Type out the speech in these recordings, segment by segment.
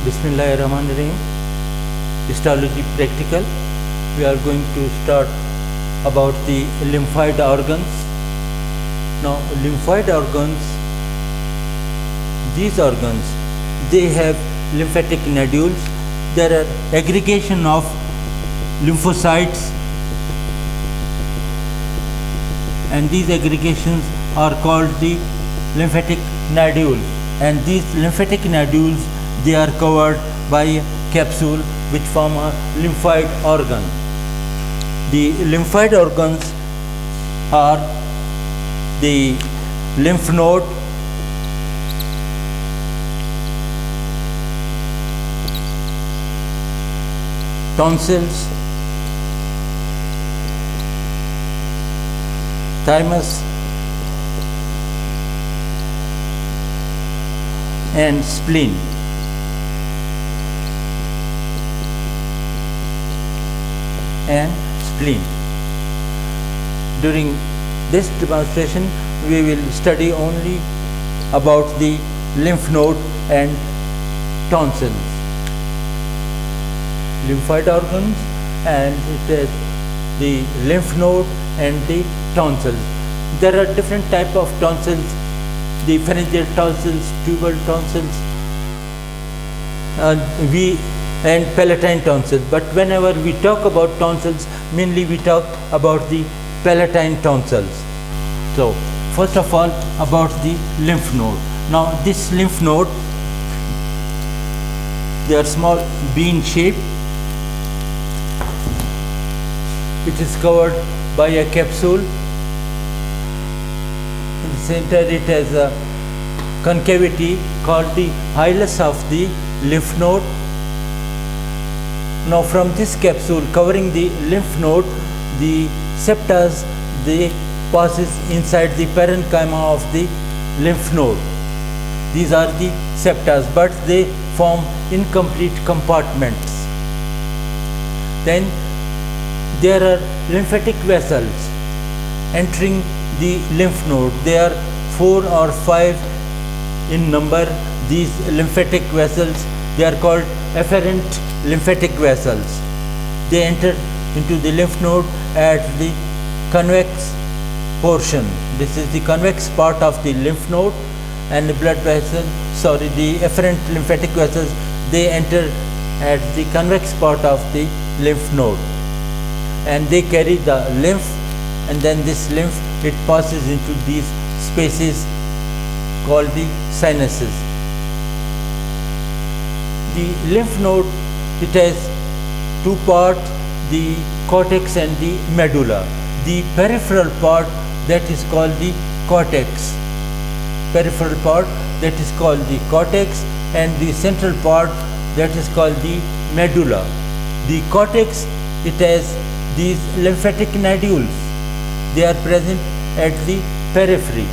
Bismillahirrahmanirrahim. Histology practical. We are going to start about the lymphoid organs. Now, lymphoid organs, these organs, they have lymphatic nodules. There are aggregation of lymphocytes, and these aggregations are called the lymphatic nodules. And these lymphatic nodules, they are covered by a capsule which form a lymphoid organ. The lymphoid organs are the lymph node, tonsils, thymus, and spleen. During this demonstration, we will study only about the lymph node and tonsils. Lymphoid organs, and it is the lymph node and the tonsils. There are different types of tonsils: the pharyngeal tonsils, tubal tonsils, and palatine tonsils. But whenever we talk about tonsils, mainly we talk about the palatine tonsils. So, first of all, about the lymph node. Now, this lymph node, they are small bean shape. It is covered by a capsule. In the center, it has a concavity called the hilus of the lymph node. Now, from this capsule covering the lymph node, the septas, they passes inside the parenchyma of the lymph node. These are the septas, but they form incomplete compartments. Then there are lymphatic vessels entering the lymph node. There are 4 or 5 in number. These lymphatic vessels, they are called efferent lymphatic vessels. They enter into the lymph node at the convex portion. This is the convex part of the lymph node, and the the efferent lymphatic vessels, they enter at the convex part of the lymph node, and they carry the lymph, and then this lymph, it passes into these spaces called the sinuses. The lymph node, it has 2 parts, the cortex and the medulla. The peripheral part, that is called the cortex. Peripheral part, that is called the cortex, and the central part, that is called the medulla. The cortex, it has these lymphatic nodules. They are present at the periphery,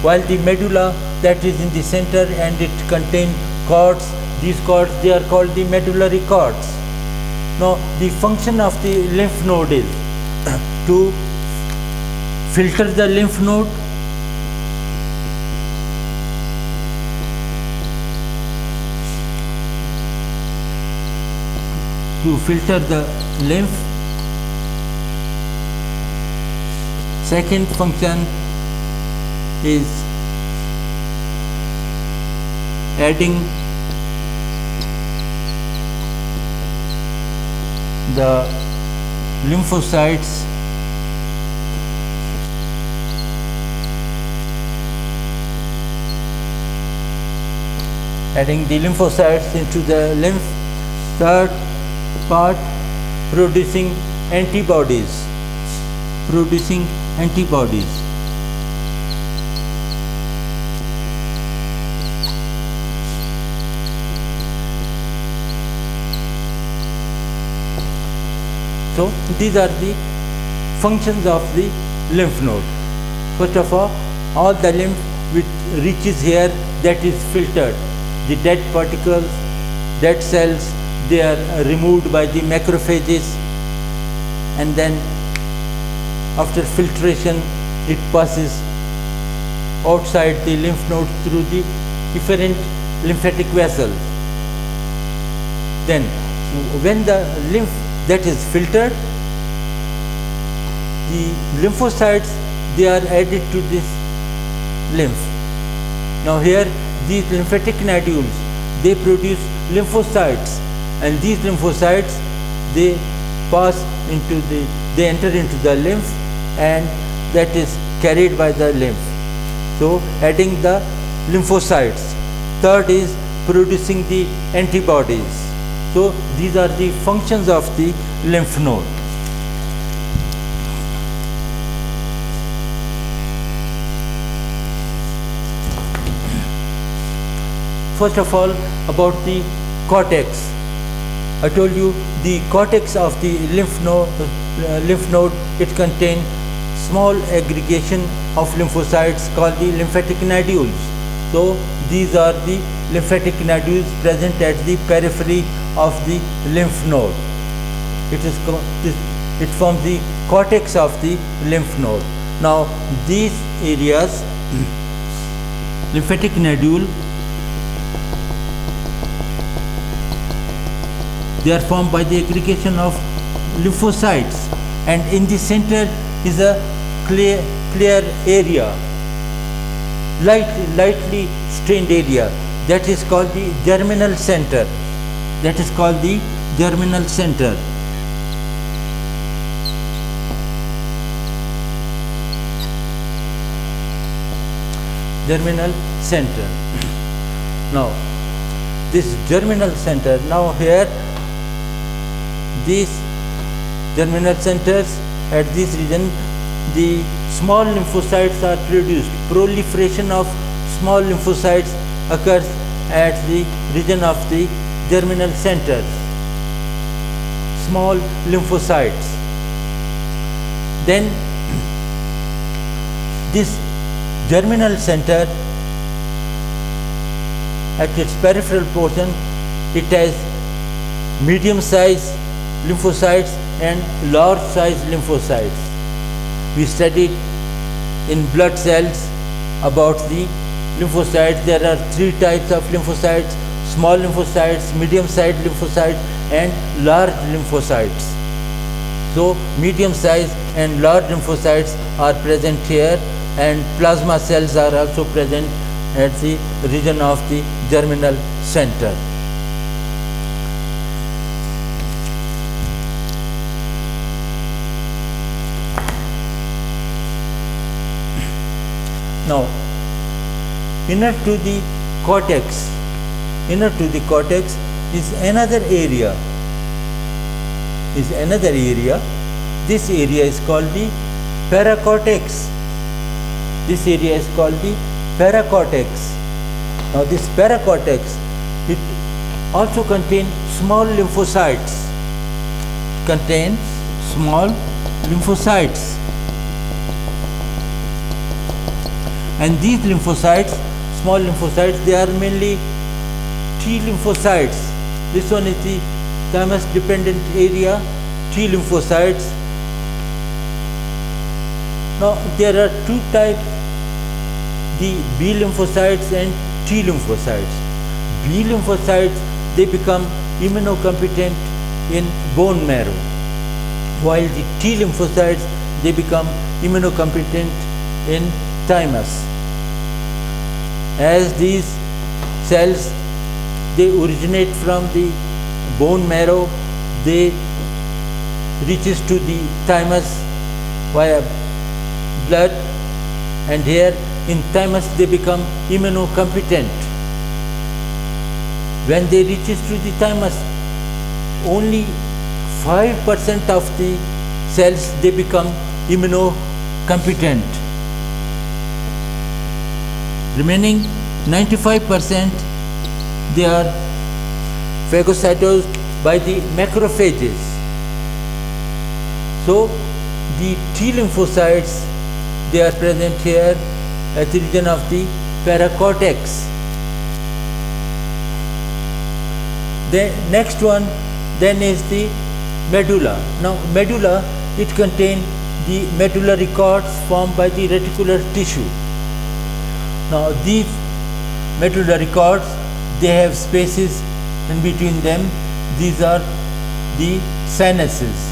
while the medulla, that is in the center, and it contains cords. These cords, they are called the medullary cords. Now, the function of the lymph node is to filter the lymph node, lymph. Second function is adding the lymphocytes into the lymph. Third part, producing antibodies. So, these are the functions of the lymph node. First of all the lymph which reaches here, that is filtered. The dead particles, dead cells, they are removed by the macrophages, and then after filtration, it passes outside the lymph node through the efferent lymphatic vessels, Then when the lymph that is filtered, the lymphocytes, they are added to this lymph. Now here these lymphatic nodules, they produce lymphocytes, and these lymphocytes, they enter into the lymph, and that is carried by the lymph. So adding the lymphocytes. Third is producing the antibodies. So these are the functions of the lymph node. First of all, about the cortex. I told you the cortex of the lymph node, it contains small aggregation of lymphocytes called the lymphatic nodules. So these are the lymphatic nodules present at the periphery of the lymph node. It forms the cortex of the lymph node. Now these areas, lymphatic nodule, they are formed by the aggregation of lymphocytes, and in the center is a clear area, lightly stained area, that is called the germinal center. That is called the germinal center. Germinal center. Now this germinal center, now here these germinal centers, at this region the small lymphocytes are produced. Proliferation of small lymphocytes occurs at the region of the germinal centers. Small lymphocytes. Then this germinal center, at its peripheral portion, it has medium size lymphocytes and large size lymphocytes. We studied in blood cells about the lymphocytes. There are three types of lymphocytes: small lymphocytes, medium sized lymphocytes, and large lymphocytes. So medium size and large lymphocytes are present here, and plasma cells are also present at the region of the germinal center. Now, inner to the cortex is another area. This area is called the paracortex. Now this paracortex, it also contains small lymphocytes. And these lymphocytes, small lymphocytes, they are mainly T lymphocytes. This one is the thymus dependent area, T lymphocytes. Now there are two types, the B lymphocytes and T lymphocytes. B lymphocytes, they become immunocompetent in bone marrow, while the T lymphocytes, they become immunocompetent in thymus. As these cells, they originate from the bone marrow, they reaches to the thymus via blood, and here in thymus they become immunocompetent. When they reaches to the thymus, only 5% of the cells, they become immunocompetent. Remaining 95%, they are phagocytosed by the macrophages. So the T lymphocytes, they are present here at the region of the paracortex. The next one then is the medulla. Now medulla, it contains the medullary cords formed by the reticular tissue. Now these medullary cords, they have spaces in between them. these are the sinuses.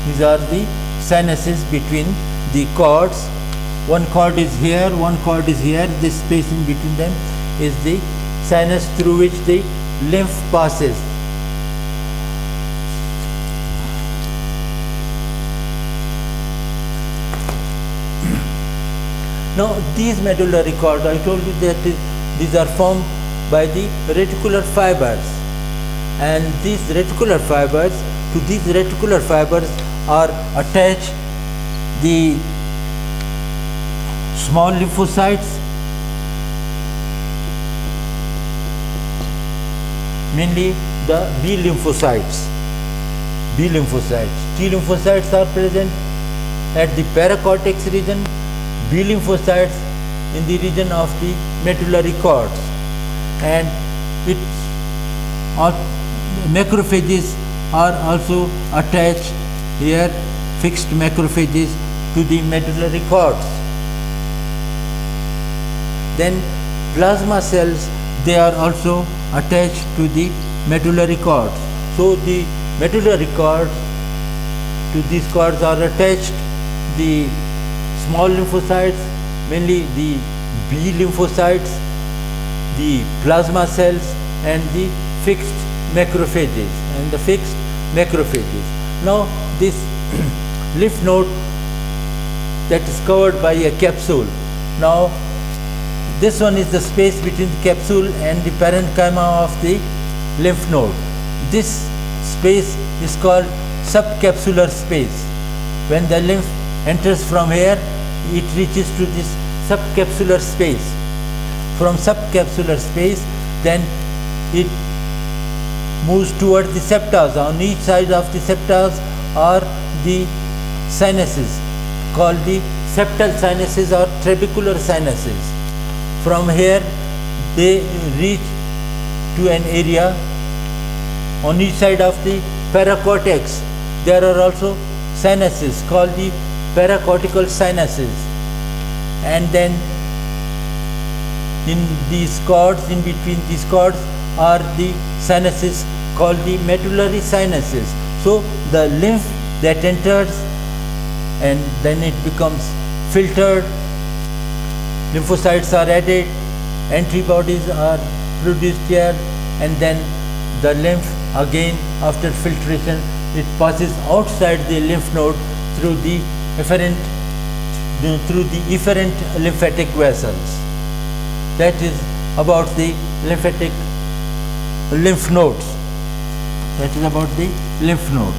These are the sinuses between the cords. One cord is here, one cord is here. This space in between them is the sinus through which the lymph passes. Now these medullary cords, I told you that these are formed by the reticular fibers, and these reticular fibers, to these reticular fibers are attached the small lymphocytes, mainly the B lymphocytes. B lymphocytes. T lymphocytes are present at the paracortex region, B lymphocytes in the region of the medullary cords, and macrophages are also attached here, fixed macrophages to the medullary cords. Then plasma cells, they are also attached to the medullary cords. So the medullary cords, to these cords are attached the small lymphocytes, mainly the B lymphocytes, the plasma cells, and the fixed macrophages. Now this lymph node that is covered by a capsule. Now this one is the space between the capsule and the parenchyma of the lymph node. This space is called subcapsular space. When the lymph enters from here, it reaches to this subcapsular space. From subcapsular space, then it moves toward the septas. On each side of the septas are the sinuses called the septal sinuses or trabecular sinuses. From here they reach to an area on each side of the paracortex. There are also sinuses called the paracortical sinuses, and then in these cords, in between these cords are the sinuses called the medullary sinuses. So the lymph that enters and then it becomes filtered, lymphocytes are added, antibodies are produced here, and then the lymph again after filtration it passes outside the lymph node through the efferent lymphatic vessels. That is about the lymph nodes. That is about the lymph node.